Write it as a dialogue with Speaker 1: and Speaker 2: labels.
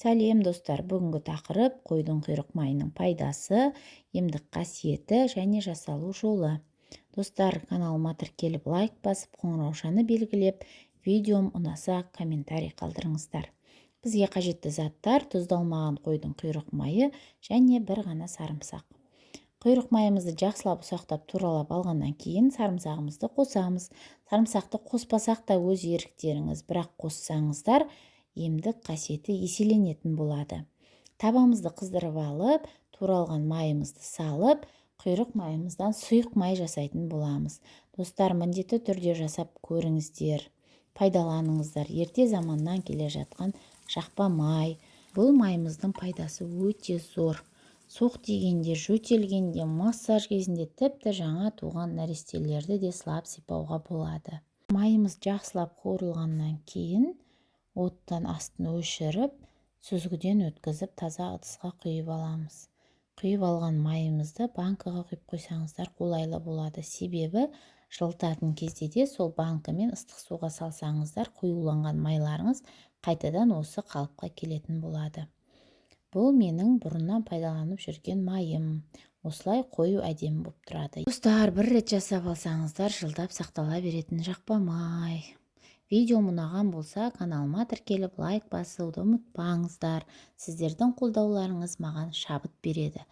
Speaker 1: Сәлем достар, бүгінгі тақырып қойдың құйрық майының пайдасы, емдік қасиеті және жасалу жолы. Достар, каналыма тіркеліп лайк басып, қоңыраушаны белгілеп, видеом ұнаса комментарий қалдырыңыздар. Бізге қажетті заттар: тұздалмаған қойдың құйрық майы және бір ғана сарымсақ. Құйрық майымызды жақсылап ұсақтап туралап алғаннан кейін сарымсағымызды қосамыз. Сарымсақты қоспасақ та өз еріктеріңіз, бірақ қоссаңыздар емдік қасиеті еселенетін болады. Табамызды қыздырып алып, туралған майымызды салып, құйрық майымыздан сұйық май жасайтын боламыз. Достар, міндетті түрде жасап көріңіздер, пайдаланыңыздар. Ерте заманнан келе жатқан жақпа май. Бұл майымыздың пайдасы өте зор. Соқ тигенде, жөтелгенде, массаж кезінде тіпті жаңа туған нәрестелерді де сылап сипауға болады. Майымыз жақсылап қуырылғаннан кейін оттан астын өшіріп, сүзгіден өткізіп, таза ыдысқа құйып аламыз. Құйып алған майымызды банкаға құйып қойсаңыздар қолайлы болады. Себебі жылытатын кезде де сол банкамен ыстық суға салсаңыздар, қоюланған майларыңыз қайтадан осы қалыпқа келетін болады. Бұл менің бұрыннан пайдаланып жүрген майым. Осылай қою әдемі болып тұрады. Достар, бір рет жасап алсаңыздар, жылдап сақтала беретін жақпа май. Видеом ұнаған болса, каналыма тіркеліп лайк басуды ұмытпаңыздар. Сіздердің қолдауларыңыз маған шабыт береді.